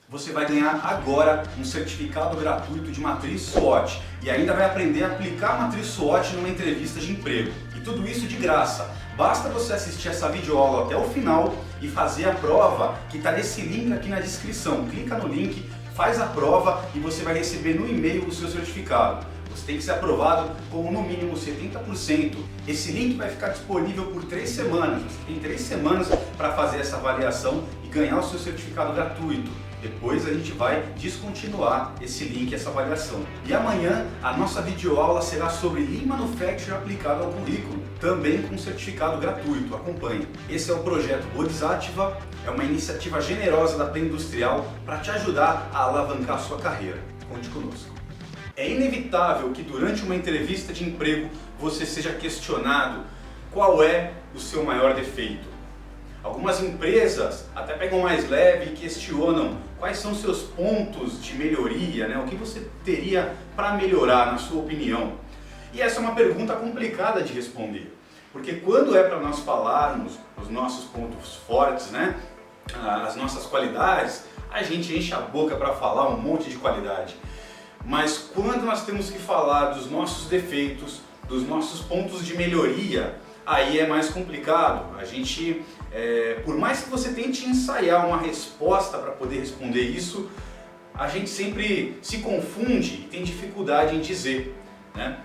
você vai ganhar agora um certificado gratuito de matriz SWOT e ainda vai aprender a aplicar a matriz SWOT numa entrevista de emprego. E tudo isso de graça. Basta você assistir essa videoaula até o final e fazer a prova que está nesse link aqui na descrição. Clica no link, faz a prova e você vai receber no e-mail o seu certificado. Você tem que ser aprovado com no mínimo 70%. Esse link vai ficar disponível por 3 semanas. Você tem 3 semanas para fazer essa avaliação e ganhar o seu certificado gratuito. Depois a gente vai descontinuar esse link, essa avaliação. E amanhã a nossa videoaula será sobre Lean Manufacturing aplicado ao currículo, também com certificado gratuito. Acompanhe. Esse é o projeto Bodhisattva, é uma iniciativa generosa da Pleno Industrial para te ajudar a alavancar a sua carreira. Conte conosco. É inevitável que durante uma entrevista de emprego você seja questionado qual é o seu maior defeito. Algumas empresas até pegam mais leve e questionam quais são seus pontos de melhoria, né? O que você teria para melhorar, na sua opinião. E essa é uma pergunta complicada de responder, porque quando é para nós falarmos os nossos pontos fortes, né? As nossas qualidades, a gente enche a boca para falar um monte de qualidade. Mas quando nós temos que falar dos nossos defeitos, dos nossos pontos de melhoria, aí é mais complicado. A gente, por mais que você tente ensaiar uma resposta para poder responder isso, a gente sempre se confunde e tem dificuldade em dizer, né?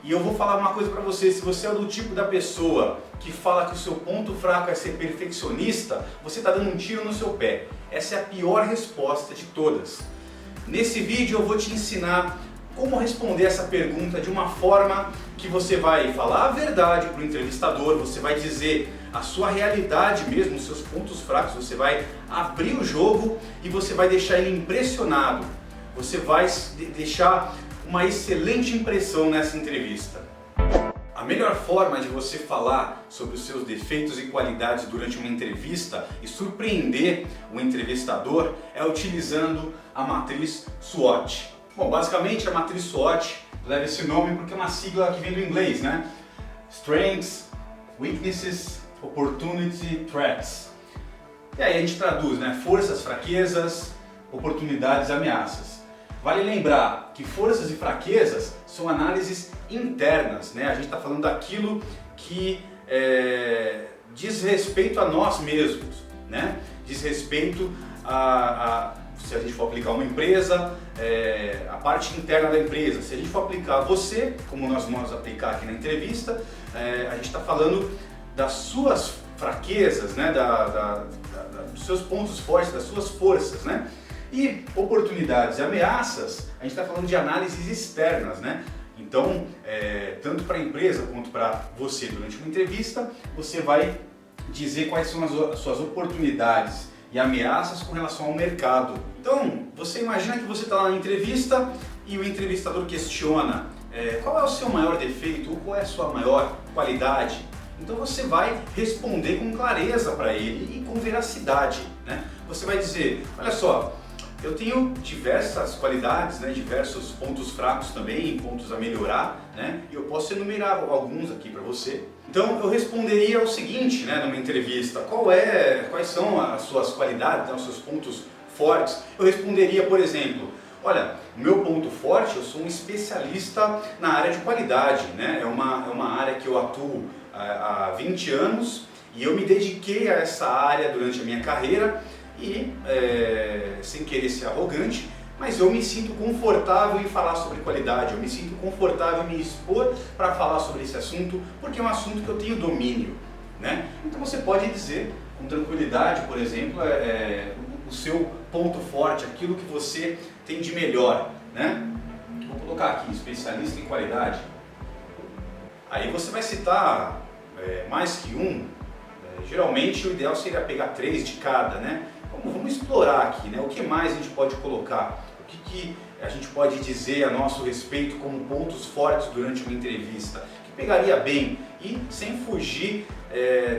E eu vou falar uma coisa para você: se você é do tipo da pessoa que fala que o seu ponto fraco é ser perfeccionista, você está dando um tiro no seu pé. Essa é a pior resposta de todas. Nesse vídeo eu vou te ensinar como responder essa pergunta de uma forma que você vai falar a verdade para o entrevistador, você vai dizer a sua realidade mesmo, os seus pontos fracos, você vai abrir o jogo e você vai deixar ele impressionado. Você vai deixar uma excelente impressão nessa entrevista. A melhor forma de você falar sobre os seus defeitos e qualidades durante uma entrevista e surpreender o entrevistador é utilizando a matriz SWOT. Bom, basicamente a matriz SWOT leva esse nome porque é uma sigla que vem do inglês, né? Strengths, Weaknesses, Opportunity, Threats. E aí a gente traduz, né? Forças, fraquezas, oportunidades, ameaças. Vale lembrar que forças e fraquezas são análises internas, né? A gente está falando daquilo que diz respeito a nós mesmos, né? Diz respeito se a gente for aplicar uma empresa, a parte interna da empresa. Se a gente for aplicar você, como nós vamos aplicar aqui na entrevista, a gente está falando das suas fraquezas, né? Dos seus pontos fortes, das suas forças, né? E oportunidades e ameaças, a gente está falando de análises externas, né? Então, tanto para a empresa quanto para você durante uma entrevista, você vai dizer quais são as suas oportunidades e ameaças com relação ao mercado. Então, você imagina que você está lá na entrevista e o entrevistador questiona qual é o seu maior defeito ou qual é a sua maior qualidade. Então você vai responder com clareza para ele e com veracidade, né? Você vai dizer, olha só, eu tenho diversas qualidades, né, diversos pontos fracos também, pontos a melhorar, né, e eu posso enumerar alguns aqui para você. Então eu responderia o seguinte, né, numa entrevista: quais são as suas qualidades, né, os seus pontos fortes? Eu responderia, por exemplo, olha, o meu ponto forte, eu sou um especialista na área de qualidade, né, é uma área que eu atuo há 20 anos e eu me dediquei a essa área durante a minha carreira. E, sem querer ser arrogante, mas eu me sinto confortável em falar sobre qualidade, eu me sinto confortável em me expor para falar sobre esse assunto, porque é um assunto que eu tenho domínio, né? Então você pode dizer com tranquilidade, por exemplo, o seu ponto forte, aquilo que você tem de melhor, né? Vou colocar aqui, especialista em qualidade. Aí você vai citar mais que um. Geralmente o ideal seria pegar 3 de cada, né? Vamos explorar aqui, né? O que mais a gente pode colocar? O que a gente pode dizer a nosso respeito como pontos fortes durante uma entrevista? Que pegaria bem e sem fugir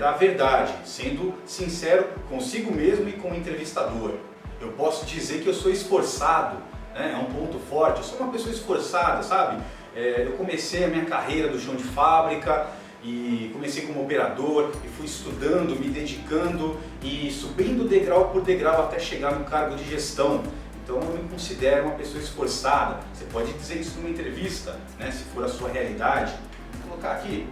da verdade, sendo sincero consigo mesmo e com o entrevistador. Eu posso dizer que eu sou esforçado, né? É um ponto forte. Eu sou uma pessoa esforçada, sabe? Eu comecei a minha carreira do chão de fábrica e comecei como operador e fui estudando, me dedicando e subindo degrau por degrau até chegar no cargo de gestão. Então eu me considero uma pessoa esforçada. Você pode dizer isso numa entrevista, né, se for a sua realidade. Vou colocar aqui.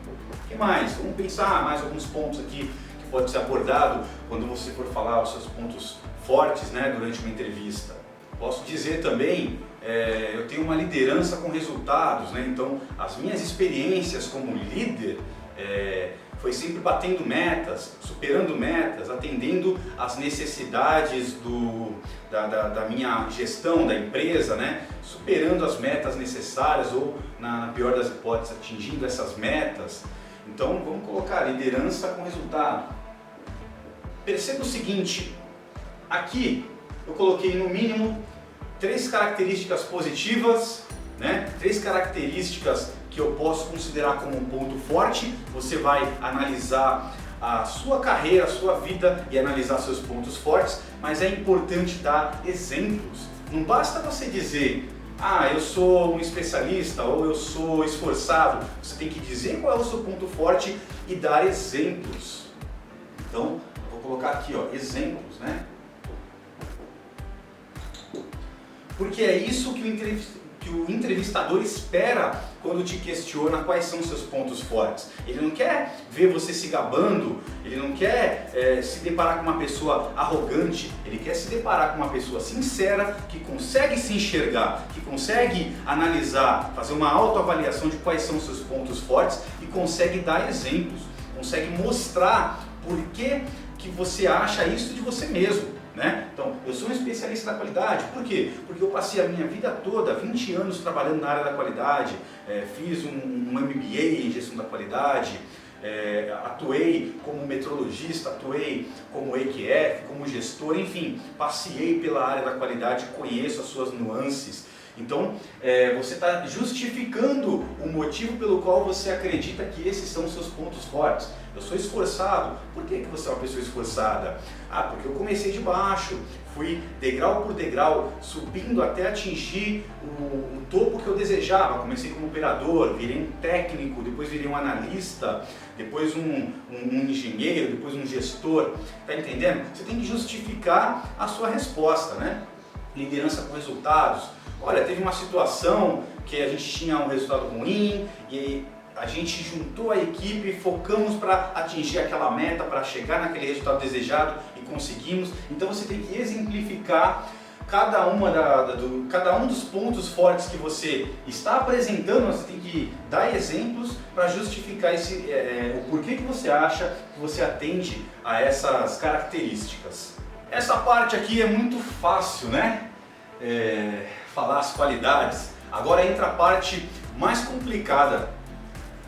O que mais? Vamos pensar mais alguns pontos aqui que pode ser abordado quando você for falar os seus pontos fortes, né, durante uma entrevista. Posso dizer também, eu tenho uma liderança com resultados, né? Então as minhas experiências como líder foi sempre batendo metas, superando metas, atendendo às necessidades da minha gestão da empresa, né? Superando as metas necessárias ou, na pior das hipóteses, atingindo essas metas. Então vamos colocar liderança com resultado. Perceba o seguinte, aqui eu coloquei no mínimo 3 características positivas, né? 3 características que eu posso considerar como um ponto forte. Você vai analisar a sua carreira, a sua vida e analisar seus pontos fortes, mas é importante dar exemplos. Não basta você dizer, eu sou um especialista ou eu sou esforçado. Você tem que dizer qual é o seu ponto forte e dar exemplos. Então, eu vou colocar aqui, exemplos, né? Porque é isso que o entrevistador espera quando te questiona quais são os seus pontos fortes. Ele não quer ver você se gabando, ele não quer se deparar com uma pessoa arrogante, ele quer se deparar com uma pessoa sincera, que consegue se enxergar, que consegue analisar, fazer uma autoavaliação de quais são os seus pontos fortes e consegue dar exemplos, consegue mostrar por que você acha isso de você mesmo. Né? Então, eu sou um especialista da qualidade. Por quê? Porque eu passei a minha vida toda, 20 anos trabalhando na área da qualidade, fiz um MBA em gestão da qualidade, atuei como metrologista, atuei como EQF, como gestor, enfim, passei pela área da qualidade, conheço as suas nuances. Então, você está justificando o motivo pelo qual você acredita que esses são os seus pontos fortes. Eu sou esforçado. Por que você é uma pessoa esforçada? Porque eu comecei de baixo, fui degrau por degrau, subindo até atingir o topo que eu desejava. Comecei como operador, virei um técnico, depois virei um analista, depois um engenheiro, depois um gestor. Tá entendendo? Você tem que justificar a sua resposta, né? Liderança com resultados. Olha, teve uma situação que a gente tinha um resultado ruim e a gente juntou a equipe e focamos para atingir aquela meta, para chegar naquele resultado desejado e conseguimos. Então você tem que exemplificar cada um dos pontos fortes que você está apresentando. Você tem que dar exemplos para justificar o porquê que você acha que você atende a essas características. Essa parte aqui é muito fácil, né? Falar as qualidades. Agora entra a parte mais complicada,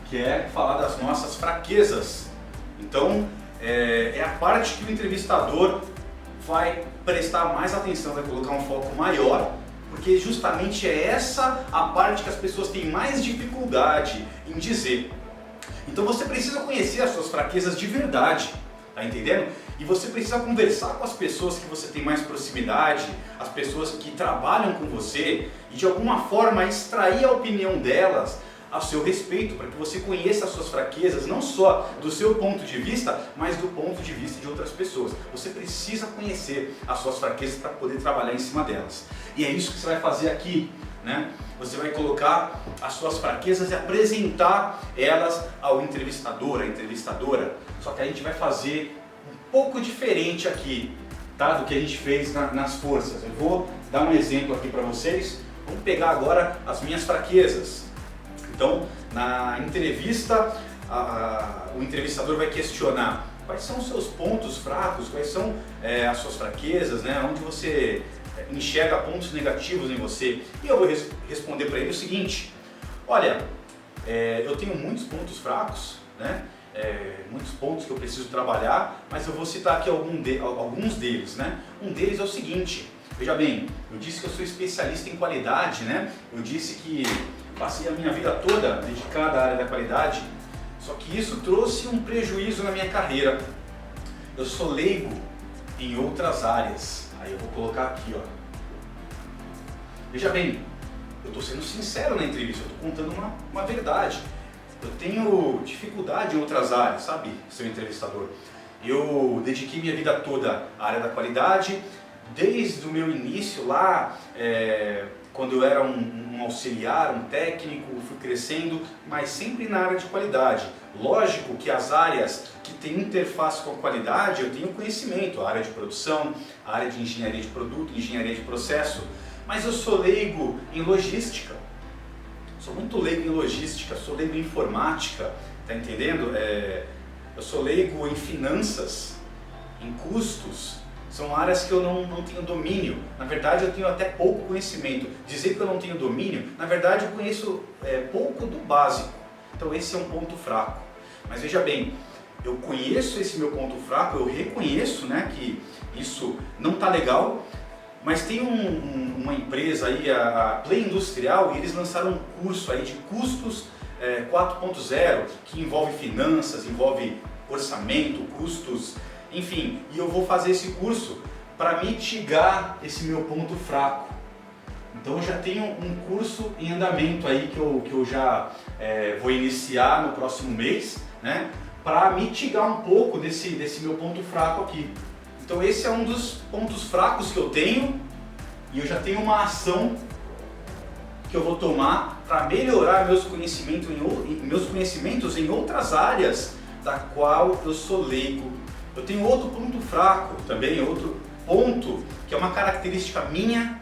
que é falar das nossas fraquezas. Então, é a parte que o entrevistador vai prestar mais atenção, vai colocar um foco maior, porque justamente é essa a parte que as pessoas têm mais dificuldade em dizer. Então você precisa conhecer as suas fraquezas de verdade, tá entendendo? E você precisa conversar com as pessoas que você tem mais proximidade, as pessoas que trabalham com você, e de alguma forma extrair a opinião delas a seu respeito, para que você conheça as suas fraquezas, não só do seu ponto de vista, mas do ponto de vista de outras pessoas. Você precisa conhecer as suas fraquezas para poder trabalhar em cima delas. E é isso que você vai fazer aqui, né? Você vai colocar as suas fraquezas e apresentar elas ao entrevistador, à entrevistadora. Só que a gente vai fazer um pouco diferente aqui, tá? Do que a gente fez nas forças. Eu vou dar um exemplo aqui para vocês. Vamos pegar agora as minhas fraquezas. Então, na entrevista, o entrevistador vai questionar quais são os seus pontos fracos, quais são as suas fraquezas, né? Onde você enxerga pontos negativos em você. E eu vou responder para ele o seguinte: olha, eu tenho muitos pontos fracos, né? Muitos pontos que eu preciso trabalhar, mas eu vou citar aqui alguns deles, né? Um deles é o seguinte: veja bem, eu disse que eu sou especialista em qualidade, né? Eu disse que passei a minha vida toda dedicada à área da qualidade, só que isso trouxe um prejuízo na minha carreira. Eu sou leigo em outras áreas. Aí eu vou colocar aqui, ó. Veja bem, eu estou sendo sincero na entrevista, eu estou contando uma verdade. eu tenho dificuldade em outras áreas, sabe, seu entrevistador? Eu dediquei minha vida toda à área da qualidade, desde o meu início lá, quando eu era um auxiliar, um técnico, fui crescendo, mas sempre na área de qualidade. Lógico que as áreas que têm interface com a qualidade, eu tenho conhecimento, a área de produção, a área de engenharia de produto, engenharia de processo, mas eu sou leigo em logística, sou muito leigo em logística, sou leigo em informática, tá entendendo? Eu sou leigo em finanças, em custos. São áreas que eu não tenho domínio. Na verdade, eu tenho até pouco conhecimento. Dizer que eu não tenho domínio, na verdade, eu conheço pouco do básico. Então, esse é um ponto fraco. Mas veja bem, eu conheço esse meu ponto fraco, eu reconheço, né, que isso não está legal, mas tem uma empresa aí, a Play Industrial, e eles lançaram um curso aí de custos 4.0, que envolve finanças, envolve orçamento, custos, enfim, e eu vou fazer esse curso para mitigar esse meu ponto fraco. Então eu já tenho um curso em andamento aí que eu já vou iniciar no próximo mês, né, para mitigar um pouco desse meu ponto fraco aqui. Então esse é um dos pontos fracos que eu tenho e eu já tenho uma ação que eu vou tomar para melhorar meus conhecimentos em outras áreas da qual eu sou leigo. Eu tenho outro ponto fraco também, outro ponto que é uma característica minha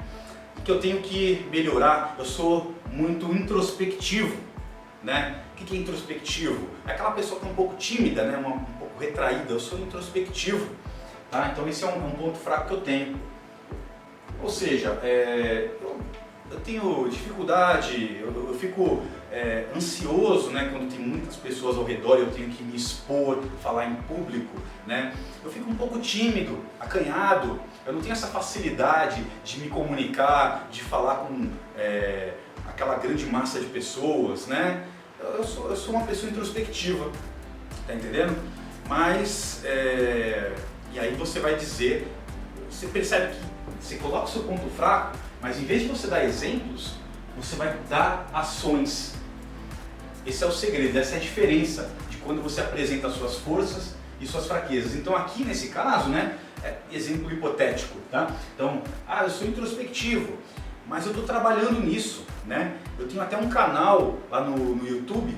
que eu tenho que melhorar. Eu sou muito introspectivo, né? O que é introspectivo? É aquela pessoa que é um pouco tímida, né? Um pouco retraída. Eu sou introspectivo, tá? Então esse é um ponto fraco que eu tenho. Ou seja, eu tenho dificuldade, eu fico ansioso, né, quando tem muitas pessoas ao redor e eu tenho que me expor, falar em público, né? Eu fico um pouco tímido, acanhado, eu não tenho essa facilidade de me comunicar, de falar com aquela grande massa de pessoas, né? Eu sou uma pessoa introspectiva, tá entendendo? Mas, e aí você vai dizer, você percebe que você coloca o seu ponto fraco, mas em vez de você dar exemplos, você vai dar ações. Esse é o segredo, essa é a diferença de quando você apresenta as suas forças e suas fraquezas. Então aqui nesse caso, né, exemplo hipotético, tá? Então, eu sou introspectivo, mas eu estou trabalhando nisso, né? Eu tenho até um canal lá no YouTube.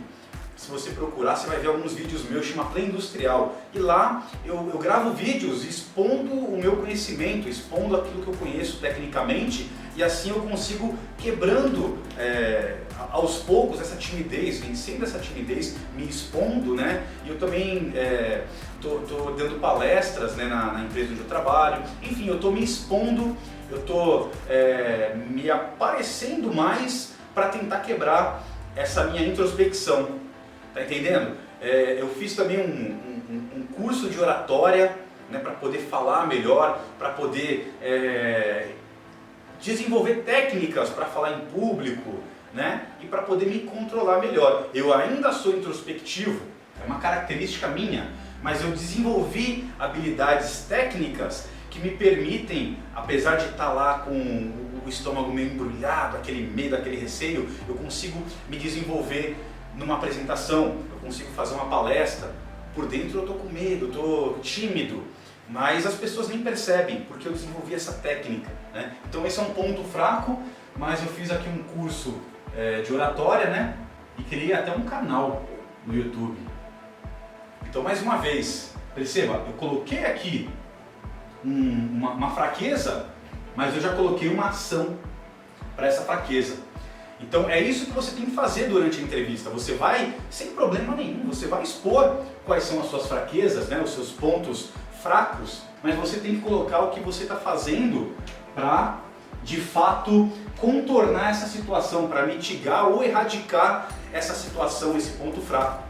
Se você procurar, você vai ver alguns vídeos meus, chama Play Industrial. E lá eu gravo vídeos expondo o meu conhecimento, expondo aquilo que eu conheço tecnicamente, e assim eu consigo quebrando aos poucos essa timidez, vencendo essa timidez, me expondo, né? E eu também tô dando palestras, né, na empresa onde eu trabalho. Enfim, eu tô me expondo, eu tô me aparecendo mais para tentar quebrar essa minha introspecção. Tá entendendo? Eu fiz também um curso de oratória, né, para poder falar melhor, para poder desenvolver técnicas para falar em público, né, e para poder me controlar melhor. Eu ainda sou introspectivo, é uma característica minha, mas eu desenvolvi habilidades técnicas que me permitem, apesar de estar lá com o estômago meio embrulhado, aquele medo, aquele receio, eu consigo me desenvolver numa apresentação, eu consigo fazer uma palestra. Por dentro eu tô com medo, eu tô tímido, mas as pessoas nem percebem, porque eu desenvolvi essa técnica, né? Então esse é um ponto fraco, mas eu fiz aqui um curso de oratória, né? E criei até um canal no YouTube. Então, mais uma vez, perceba, eu coloquei aqui uma fraqueza, mas eu já coloquei uma ação para essa fraqueza. Então é isso que você tem que fazer durante a entrevista. Você vai, sem problema nenhum, você vai expor quais são as suas fraquezas, né, os seus pontos fracos, mas você tem que colocar o que você está fazendo para, de fato, contornar essa situação, para mitigar ou erradicar essa situação, esse ponto fraco.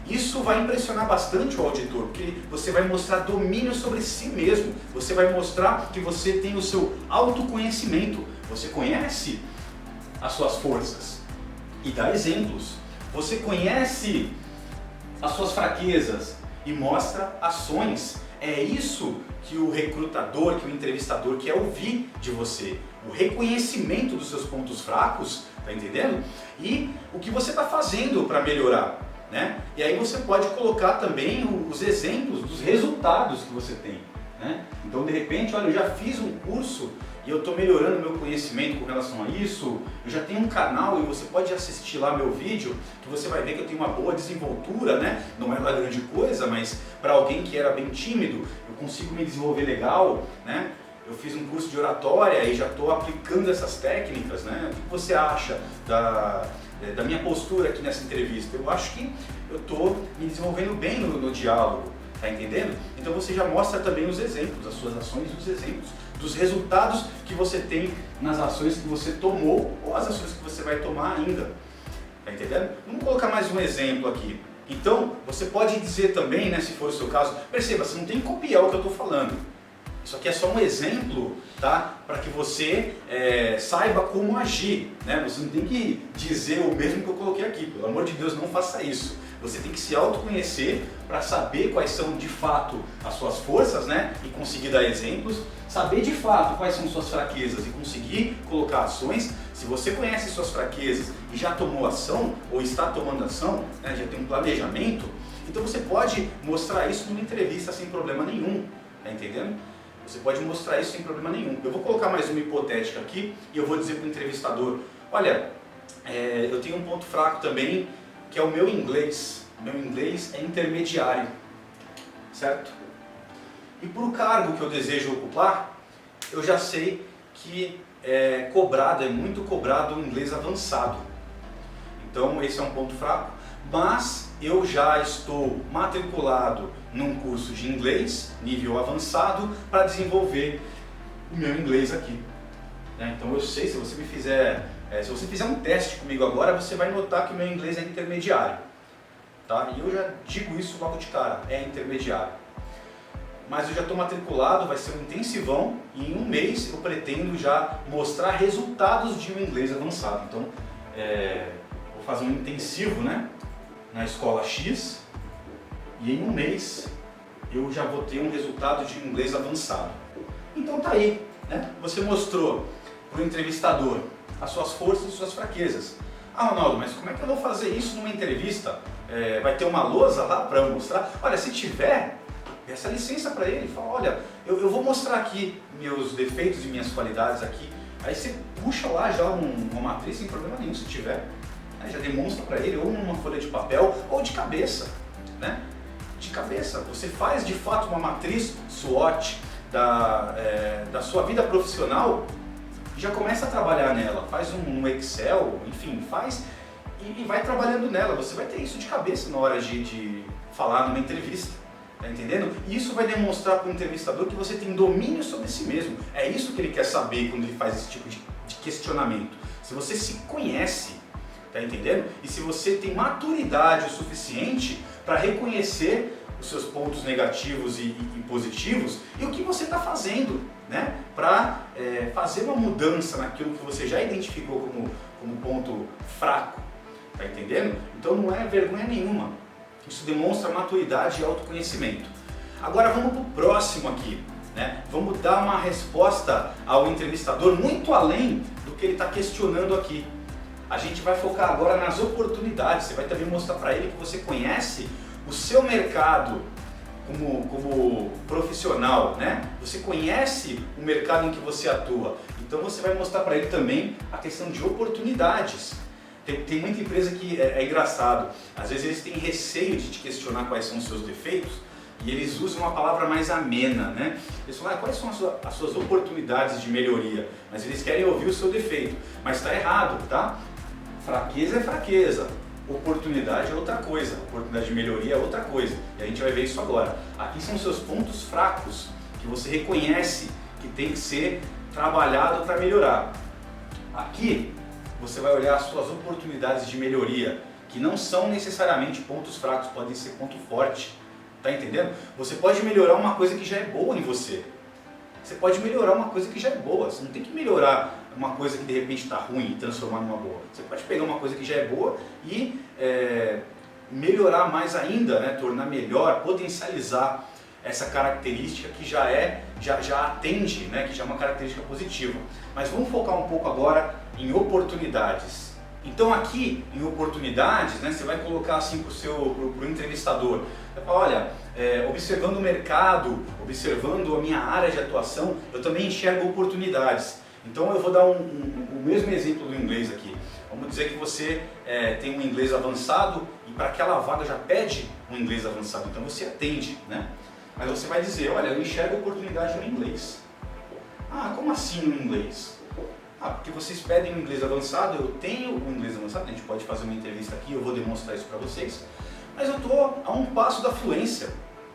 Isso vai impressionar bastante o auditor, porque você vai mostrar domínio sobre si mesmo, você vai mostrar que você tem o seu autoconhecimento, você conhece as suas forças e dá exemplos. Você conhece as suas fraquezas e mostra ações. É isso que o recrutador, que o entrevistador quer ouvir de você. O reconhecimento dos seus pontos fracos, tá entendendo? E o que você está fazendo para melhorar. né? E aí você pode colocar também os exemplos dos resultados que você tem, né? Então, de repente, olha, eu já fiz um curso e eu estou melhorando meu conhecimento com relação a isso, eu já tenho um canal e você pode assistir lá meu vídeo, que você vai ver que eu tenho uma boa desenvoltura, né? Não é uma grande coisa, mas para alguém que era bem tímido, eu consigo me desenvolver legal, né? Eu fiz um curso de oratória e já estou aplicando essas técnicas, né? O que você acha da minha postura aqui nessa entrevista? Eu acho que eu estou me desenvolvendo bem no diálogo, tá entendendo? Então você já mostra também os exemplos, as suas ações e os exemplos dos resultados que você tem nas ações que você tomou ou as ações que você vai tomar ainda, tá entendendo? Vamos colocar mais um exemplo aqui. Então, você pode dizer também, né, se for o seu caso, perceba, você não tem que copiar o que eu estou falando. Isso aqui é só um exemplo, tá? Para que você saiba como agir, né? Você não tem que dizer o mesmo que eu coloquei aqui, pelo amor de Deus, não faça isso. Você tem que se autoconhecer para saber quais são de fato as suas forças, né? E conseguir dar exemplos, saber de fato quais são suas fraquezas e conseguir colocar ações. Se você conhece suas fraquezas e já tomou ação, ou está tomando ação, né? Já tem um planejamento, então você pode mostrar isso numa entrevista sem problema nenhum, tá entendendo? Você pode mostrar isso sem problema nenhum. Eu vou colocar mais uma hipotética aqui e eu vou dizer para o entrevistador, olha, eu tenho um ponto fraco também, que é o meu inglês. Meu inglês é intermediário, certo? E para o cargo que eu desejo ocupar, eu já sei que é muito cobrado o inglês avançado. Então esse é um ponto fraco, mas eu já estou matriculado num curso de inglês, nível avançado, para desenvolver o meu inglês aqui, né? Então eu sei, se você fizer um teste comigo agora, você vai notar que o meu inglês é intermediário, tá? E eu já digo isso logo de cara, é intermediário. Mas eu já estou matriculado, vai ser um intensivão e em um mês eu pretendo já mostrar resultados de um inglês avançado. Então, vou fazer um intensivo, né, na escola X e em um mês eu já vou ter um resultado de inglês avançado. Então tá aí, né? Você mostrou para o entrevistador as suas forças e suas fraquezas. Ah, Ronaldo, mas como é que eu vou fazer isso numa entrevista? Vai ter uma lousa lá para eu mostrar? Olha, se tiver, peça licença para ele, fala, olha, eu vou mostrar aqui meus defeitos e minhas qualidades aqui. Aí você puxa lá já uma matriz sem problema nenhum, se tiver. Aí já demonstra para ele, ou numa folha de papel, ou de cabeça, né? De cabeça, você faz de fato uma matriz SWOT da sua vida profissional e já começa a trabalhar nela, faz um Excel, enfim, faz e vai trabalhando nela. Você vai ter isso de cabeça na hora de falar numa entrevista, tá entendendo? E isso vai demonstrar para o entrevistador que você tem domínio sobre si mesmo. É isso que ele quer saber quando ele faz esse tipo de questionamento. Se você se conhece, tá entendendo? E se você tem maturidade o suficiente para reconhecer os seus pontos negativos e positivos e o que você está fazendo, né? Para fazer uma mudança naquilo que você já identificou como ponto fraco, tá entendendo? Então não é vergonha nenhuma, isso demonstra maturidade e autoconhecimento. Agora vamos para o próximo aqui, né? Vamos dar uma resposta ao entrevistador muito além do que ele está questionando aqui. A gente vai focar agora nas oportunidades. Você vai também mostrar para ele que você conhece o seu mercado como profissional, né? Você conhece o mercado em que você atua. Então você vai mostrar para ele também a questão de oportunidades. Tem muita empresa que é engraçado. Às vezes eles têm receio de te questionar quais são os seus defeitos e eles usam uma palavra mais amena, né? Eles falam, quais são as suas oportunidades de melhoria? Mas eles querem ouvir o seu defeito. Mas está errado, tá? Fraqueza é fraqueza, oportunidade é outra coisa, oportunidade de melhoria é outra coisa. E a gente vai ver isso agora. Aqui são os seus pontos fracos, que você reconhece que tem que ser trabalhado para melhorar. Aqui você vai olhar as suas oportunidades de melhoria, que não são necessariamente pontos fracos, podem ser ponto forte. Tá entendendo? Você pode melhorar uma coisa que já é boa em você. Você pode melhorar uma coisa que já é boa. Você não tem que melhorar uma coisa que de repente está ruim e transformar numa boa. Você pode pegar uma coisa que já é boa e melhorar mais ainda, né? Tornar melhor, potencializar essa característica que já atende, né? Que já é uma característica positiva. Mas vamos focar um pouco agora em oportunidades. Então aqui, em oportunidades, né, você vai colocar assim para o entrevistador, você fala, olha, observando o mercado, observando a minha área de atuação, eu também enxergo oportunidades. Então eu vou dar o mesmo exemplo do inglês aqui. Vamos dizer que você tem um inglês avançado e para aquela vaga já pede um inglês avançado, então você atende, né? Mas você vai dizer, olha, eu enxergo oportunidade no inglês. Ah, como assim no inglês? Ah, porque vocês pedem um inglês avançado, eu tenho um inglês avançado, a gente pode fazer uma entrevista aqui, eu vou demonstrar isso para vocês, mas eu estou a um passo da fluência,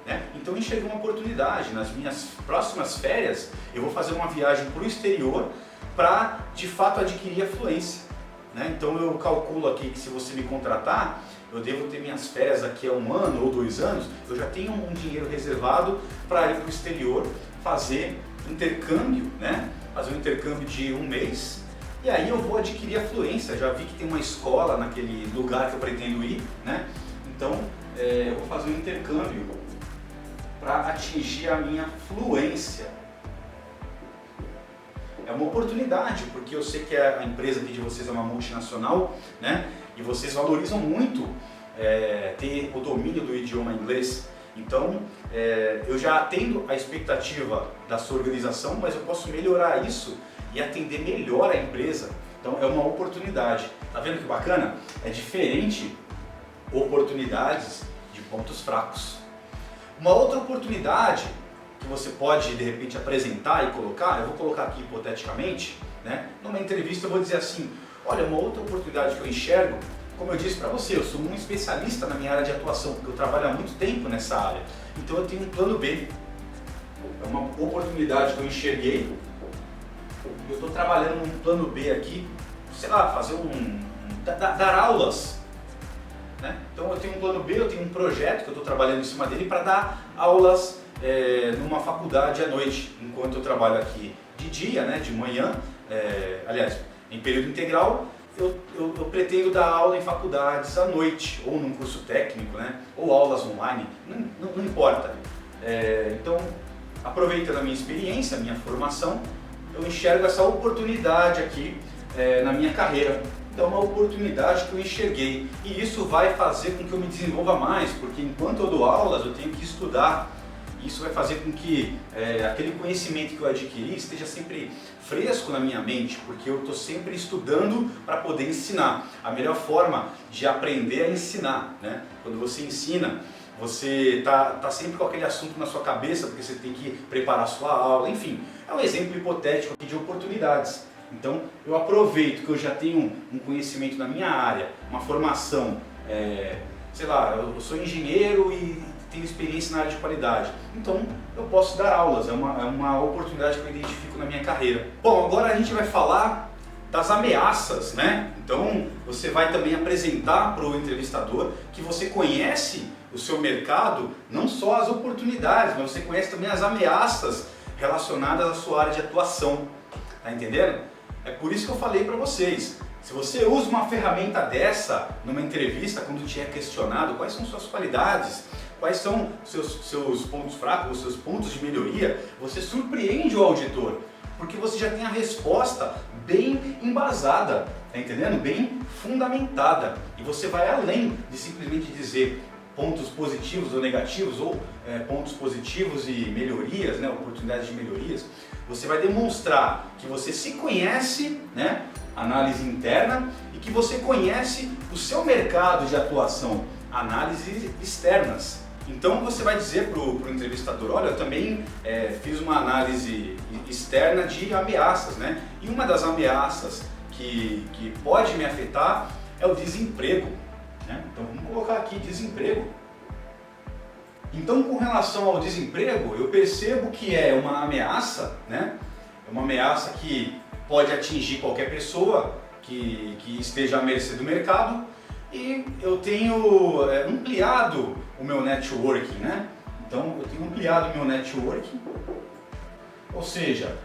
né? Então eu enxerguei uma oportunidade. Nas minhas próximas férias, eu vou fazer uma viagem para o exterior para, de fato, adquirir a fluência, né? Então eu calculo aqui que se você me contratar, eu devo ter minhas férias aqui a 1 ano ou 2 anos, eu já tenho um dinheiro reservado para ir para o exterior fazer intercâmbio, né? Fazer um intercâmbio de 1 mês, e aí eu vou adquirir a fluência. Já vi que tem uma escola naquele lugar que eu pretendo ir, né? Então eu vou fazer um intercâmbio para atingir a minha fluência. É uma oportunidade, porque eu sei que a empresa aqui de vocês é uma multinacional, né? E vocês valorizam muito ter o domínio do idioma inglês. Então, eu já atendo a expectativa da sua organização, mas eu posso melhorar isso e atender melhor a empresa. Então, é uma oportunidade. Tá vendo que bacana? É diferente oportunidades de pontos fracos. Uma outra oportunidade que você pode, de repente, apresentar e colocar, eu vou colocar aqui hipoteticamente, né? Numa entrevista eu vou dizer assim, olha, uma outra oportunidade que eu enxergo, como eu disse para você, eu sou um especialista na minha área de atuação, porque eu trabalho há muito tempo nessa área. Então eu tenho um plano B. É uma oportunidade que eu enxerguei. Eu estou trabalhando num plano B aqui, sei lá, fazer dar aulas, né? Então eu tenho um plano B, eu tenho um projeto que eu estou trabalhando em cima dele para dar aulas numa faculdade à noite, enquanto eu trabalho aqui de dia, né, de manhã, aliás, em período integral. Eu pretendo dar aula em faculdades à noite, ou num curso técnico, né? Ou aulas online, não importa. Então, aproveitando a minha experiência, a minha formação, eu enxergo essa oportunidade aqui na minha carreira. Então, é uma oportunidade que eu enxerguei, e isso vai fazer com que eu me desenvolva mais, porque enquanto eu dou aulas, eu tenho que estudar. Isso vai fazer com que aquele conhecimento que eu adquiri esteja sempre fresco na minha mente, porque eu estou sempre estudando para poder ensinar. A melhor forma de aprender é ensinar, né? Quando você ensina, você tá sempre com aquele assunto na sua cabeça, porque você tem que preparar a sua aula, enfim. É um exemplo hipotético aqui de oportunidades. Então, eu aproveito que eu já tenho um conhecimento na minha área, uma formação, sei lá, eu sou engenheiro e tenho experiência na área de qualidade, então eu posso dar aulas, é uma oportunidade que eu identifico na minha carreira. Bom, agora a gente vai falar das ameaças, né? Então você vai também apresentar para o entrevistador que você conhece o seu mercado, não só as oportunidades, mas você conhece também as ameaças relacionadas à sua área de atuação, tá entendendo? É por isso que eu falei para vocês, se você usa uma ferramenta dessa numa entrevista, quando te é questionado quais são suas qualidades, quais são seus pontos fracos, os seus pontos de melhoria, você surpreende o auditor, porque você já tem a resposta bem embasada, tá entendendo? Bem fundamentada, e você vai além de simplesmente dizer pontos positivos ou negativos, ou pontos positivos e melhorias, né, oportunidades de melhorias. Você vai demonstrar que você se conhece, né, análise interna, e que você conhece o seu mercado de atuação, análises externas. Então você vai dizer para o entrevistador, olha, eu também fiz uma análise externa de ameaças, né? E uma das ameaças que pode me afetar é o desemprego, né? Então vamos colocar aqui desemprego. Então, com relação ao desemprego, eu percebo que é uma ameaça, né? É uma ameaça que pode atingir qualquer pessoa que esteja à mercê do mercado, e eu tenho ampliado o meu networking, né? Então, eu tenho ampliado o meu networking, ou seja,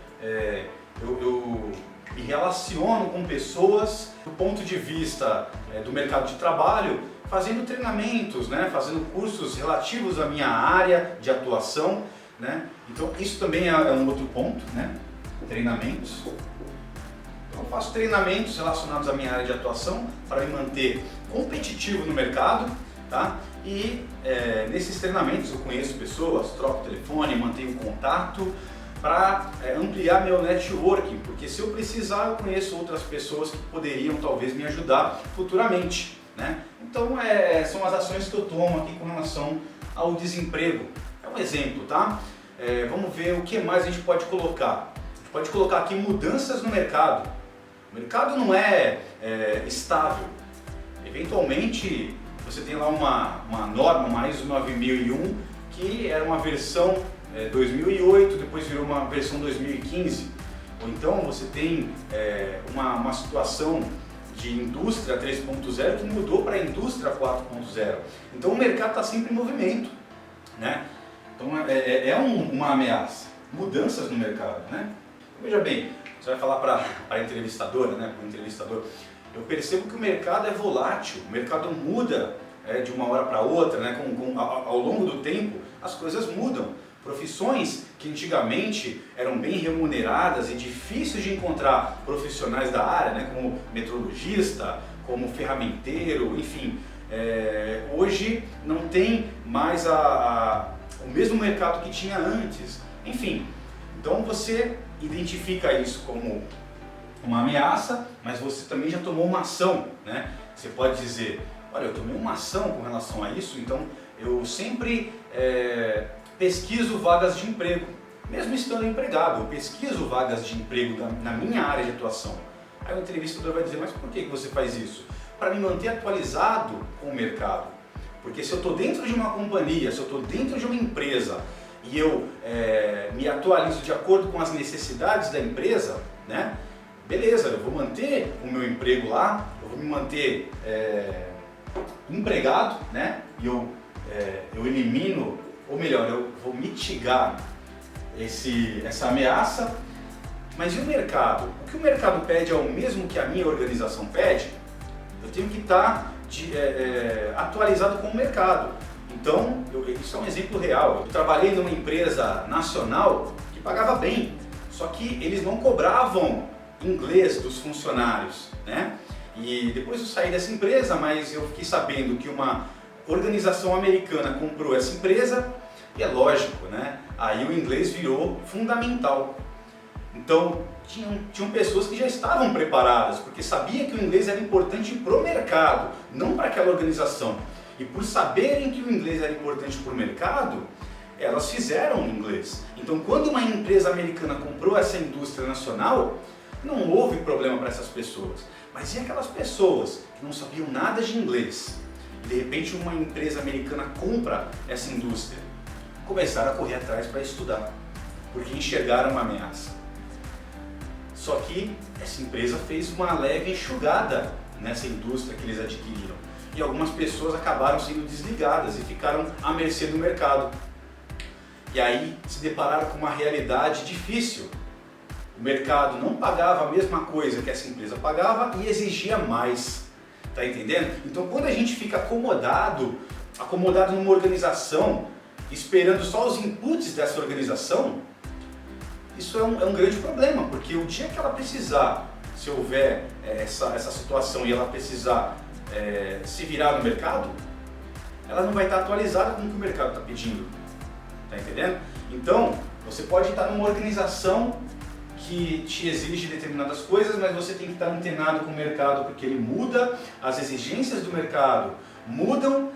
eu me relaciono com pessoas do ponto de vista do mercado de trabalho, fazendo treinamentos, né? Fazendo cursos relativos à minha área de atuação, né? Então, isso também é um outro ponto, né? Treinamentos. Então eu faço treinamentos relacionados à minha área de atuação para me manter competitivo no mercado, tá? E nesses treinamentos eu conheço pessoas, troco telefone, mantenho contato para ampliar meu networking, porque se eu precisar eu conheço outras pessoas que poderiam talvez me ajudar futuramente, né? Então são as ações que eu tomo aqui com relação ao desemprego. É um exemplo, tá? Vamos ver o que mais a gente pode colocar. A gente pode colocar aqui mudanças no mercado. O mercado não é estável. Eventualmente você tem lá uma norma, uma ISO 9001, que era uma versão 2008, depois virou uma versão 2015. Ou então você tem uma situação de indústria 3.0 que mudou para a indústria 4.0. Então o mercado está sempre em movimento, né? Então uma ameaça, mudanças no mercado, né? Veja bem, você vai falar para a entrevistadora, né? Para o entrevistador, eu percebo que o mercado é volátil, o mercado muda de uma hora para outra, né? Ao longo do tempo as coisas mudam. Profissões que antigamente eram bem remuneradas e difíceis de encontrar profissionais da área, né? Como metrologista, como ferramenteiro, enfim, hoje não tem mais o mesmo mercado que tinha antes. Enfim, então você identifica isso como uma ameaça, mas você também já tomou uma ação, né? Você pode dizer, olha, eu tomei uma ação com relação a isso, então eu sempre pesquiso vagas de emprego, mesmo estando empregado, eu pesquiso vagas de emprego na minha área de atuação. Aí o entrevistador vai dizer, mas por que você faz isso? Para me manter atualizado com o mercado. Porque se eu estou dentro de uma companhia, se eu estou dentro de uma empresa e eu me atualizo de acordo com as necessidades da empresa, né? Beleza, eu vou manter o meu emprego lá, eu vou me manter empregado, né? E eu elimino, ou melhor, eu vou mitigar essa ameaça. Mas e o mercado? O que o mercado pede é o mesmo que a minha organização pede? Eu tenho que estar atualizado com o mercado. Então, isso é um exemplo real. Eu trabalhei numa empresa nacional que pagava bem, só que eles não cobravam inglês dos funcionários, né? E depois eu saí dessa empresa, mas eu fiquei sabendo que uma organização americana comprou essa empresa e é lógico, né? Aí o inglês virou fundamental. Então, tinham pessoas que já estavam preparadas, porque sabia que o inglês era importante para o mercado, não para aquela organização. E por saberem que o inglês era importante para o mercado, elas fizeram inglês. Então, quando uma empresa americana comprou essa indústria nacional, não houve problema para essas pessoas. Mas e aquelas pessoas que não sabiam nada de inglês? E de repente uma empresa americana compra essa indústria. Começaram a correr atrás para estudar, porque enxergaram uma ameaça. Só que essa empresa fez uma leve enxugada nessa indústria que eles adquiriram. E algumas pessoas acabaram sendo desligadas e ficaram à mercê do mercado. E aí se depararam com uma realidade difícil. O mercado não pagava a mesma coisa que essa empresa pagava e exigia mais. Tá entendendo? Então quando a gente fica acomodado numa organização, esperando só os inputs dessa organização, isso é um grande problema, porque o dia que ela precisar, se houver essa situação e ela precisar se virar no mercado, ela não vai estar atualizada com o que o mercado está pedindo. Tá entendendo? Então, você pode estar numa organização que te exige determinadas coisas, mas você tem que estar antenado com o mercado, porque ele muda, as exigências do mercado mudam,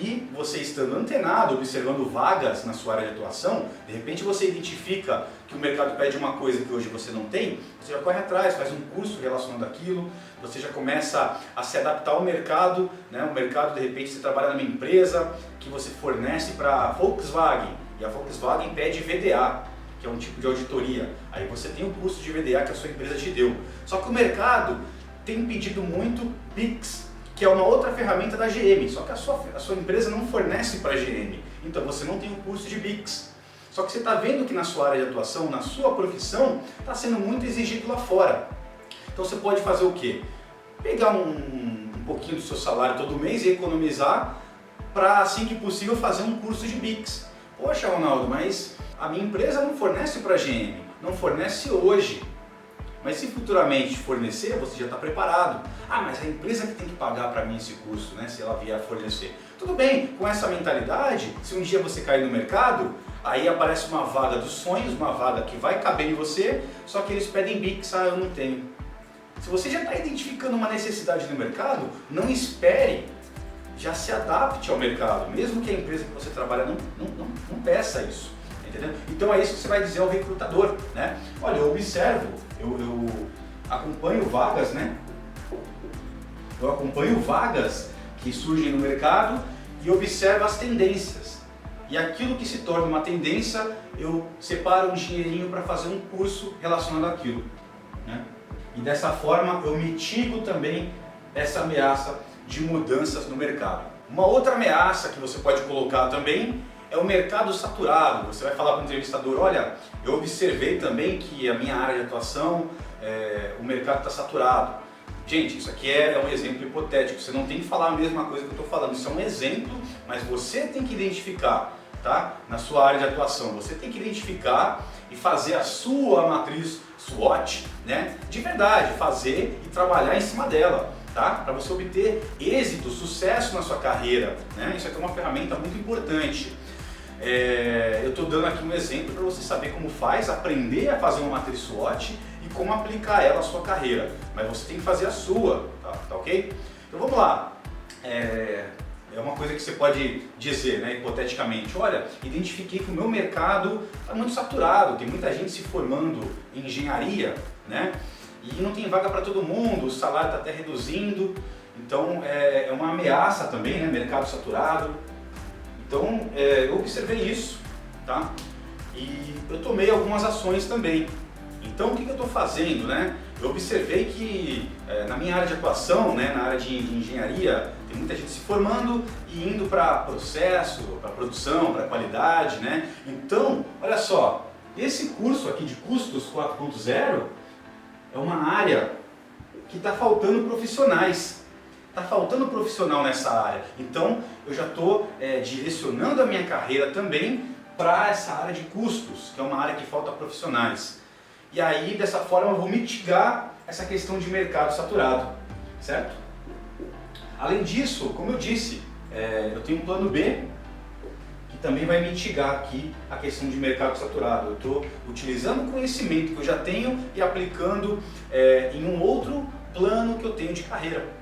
e você estando antenado, observando vagas na sua área de atuação, de repente você identifica que o mercado pede uma coisa que hoje você não tem, você já corre atrás, faz um curso relacionado àquilo, você já começa a se adaptar ao mercado, né? O mercado, de repente, você trabalha numa empresa que você fornece para a Volkswagen, e a Volkswagen pede VDA, que é um tipo de auditoria. Aí você tem o curso de VDA que a sua empresa te deu. Só que o mercado tem pedido muito Pix, que é uma outra ferramenta da GM, só que a sua empresa não fornece para a GM, então você não tem o curso de Bix. Só que você está vendo que na sua área de atuação, na sua profissão, está sendo muito exigido lá fora. Então você pode fazer o quê? Pegar um pouquinho do seu salário todo mês e economizar para, assim que possível, fazer um curso de Bix. Poxa, Ronaldo, mas a minha empresa não fornece para a GM, não fornece hoje. Mas se futuramente fornecer, você já está preparado. Ah, mas a empresa que tem que pagar para mim esse curso, né, se ela vier a fornecer. Tudo bem, com essa mentalidade, se um dia você cair no mercado, aí aparece uma vaga dos sonhos, uma vaga que vai caber em você, só que eles pedem Pix, eu não tenho. Se você já está identificando uma necessidade no mercado, não espere, já se adapte ao mercado, mesmo que a empresa que você trabalha não peça isso. Entendeu? Então é isso que você vai dizer ao recrutador, né? Olha, eu observo, eu acompanho vagas, né? Eu acompanho vagas que surgem no mercado e observo as tendências. E aquilo que se torna uma tendência, eu separo um dinheirinho para fazer um curso relacionado àquilo, né? E dessa forma eu mitigo também essa ameaça de mudanças no mercado. Uma outra ameaça que você pode colocar também é o mercado saturado. Você vai falar para o entrevistador, olha, eu observei também que a minha área de atuação, o mercado está saturado. Gente, isso aqui é um exemplo hipotético, você não tem que falar a mesma coisa que eu estou falando, isso é um exemplo, mas você tem que identificar, tá? Na sua área de atuação, você tem que identificar e fazer a sua matriz SWOT, né? De verdade, fazer e trabalhar em cima dela. Tá? Para você obter êxito, sucesso na sua carreira, né? Isso aqui é uma ferramenta muito importante. Eu estou dando aqui um exemplo para você saber como faz, aprender a fazer uma matriz SWOT e como aplicar ela à sua carreira. Mas você tem que fazer a sua, tá ok? Então vamos lá. É uma coisa que você pode dizer, né, hipoteticamente, olha, identifiquei que o meu mercado está muito saturado, tem muita gente se formando em engenharia, né? E não tem vaga para todo mundo, o salário está até reduzindo, então é uma ameaça também, né? Mercado saturado. Então eu observei isso, tá? E eu tomei algumas ações também. Então o que eu estou fazendo, né? Eu observei que na minha área de atuação, né, na área de engenharia, tem muita gente se formando e indo para processo, para produção, para qualidade, né? Então, olha só, esse curso aqui de custos 4.0 é uma área que está faltando profissionais. Está faltando profissional nessa área. Então eu já estou direcionando a minha carreira também para essa área de custos, que é uma área que falta profissionais. E aí dessa forma eu vou mitigar essa questão de mercado saturado, certo? Além disso, como eu disse, eu tenho um plano B, que também vai mitigar aqui a questão de mercado saturado. Eu estou utilizando o conhecimento que eu já tenho e aplicando em um outro plano que eu tenho de carreira.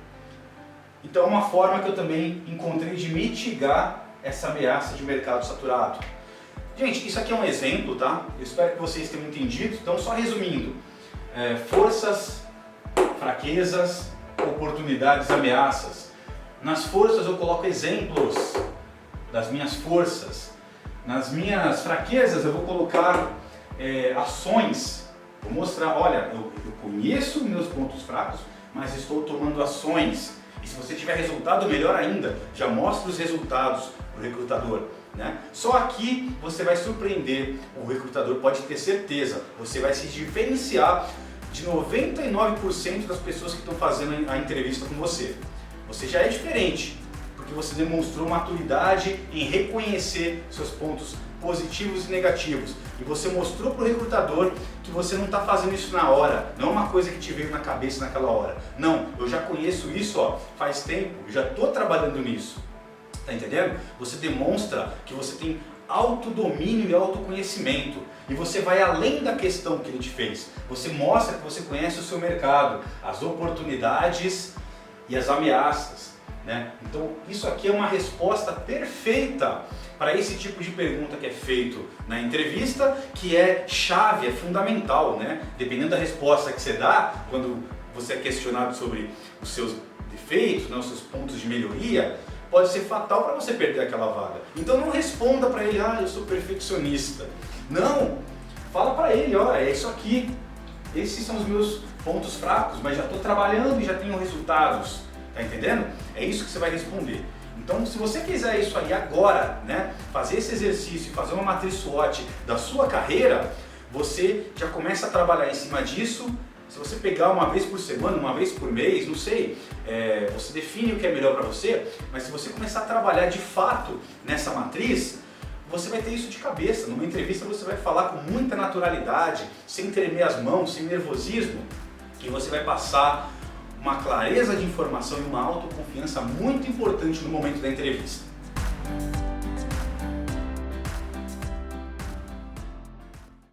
Então é uma forma que eu também encontrei de mitigar essa ameaça de mercado saturado. Gente, isso aqui é um exemplo, tá? Eu espero que vocês tenham entendido. Então, só resumindo, forças, fraquezas, oportunidades, ameaças. Nas forças eu coloco exemplos das minhas forças. Nas minhas fraquezas eu vou colocar ações. Vou mostrar, olha, eu conheço meus pontos fracos, mas estou tomando ações. E se você tiver resultado, melhor ainda, já mostra os resultados para o recrutador, né? Só aqui você vai surpreender o recrutador, pode ter certeza. Você vai se diferenciar de 99% das pessoas que estão fazendo a entrevista com você. Você já é diferente, porque você demonstrou maturidade em reconhecer seus pontos positivos e negativos. E você mostrou para o recrutador que você não está fazendo isso na hora, não é uma coisa que te veio na cabeça naquela hora. Não, eu já conheço isso faz tempo, já estou trabalhando nisso. Tá entendendo? Você demonstra que você tem autodomínio e autoconhecimento. E você vai além da questão que ele te fez. Você mostra que você conhece o seu mercado, as oportunidades e as ameaças, né? Então isso aqui é uma resposta perfeita para esse tipo de pergunta que é feito na entrevista, que é chave, é fundamental, né? Dependendo da resposta que você dá, quando você é questionado sobre os seus defeitos, né, os seus pontos de melhoria, pode ser fatal para você perder aquela vaga. Então não responda para ele, eu sou perfeccionista. Não, fala para ele, é isso aqui, esses são os meus pontos fracos, mas já estou trabalhando e já tenho resultados, tá entendendo? É isso que você vai responder. Então, se você quiser isso aí agora, né, fazer esse exercício, fazer uma matriz SWOT da sua carreira, você já começa a trabalhar em cima disso. Se você pegar uma vez por semana, uma vez por mês, não sei, você define o que é melhor para você, mas se você começar a trabalhar de fato nessa matriz, você vai ter isso de cabeça. Numa entrevista você vai falar com muita naturalidade, sem tremer as mãos, sem nervosismo, e você vai passar uma clareza de informação e uma autoconfiança muito importante no momento da entrevista.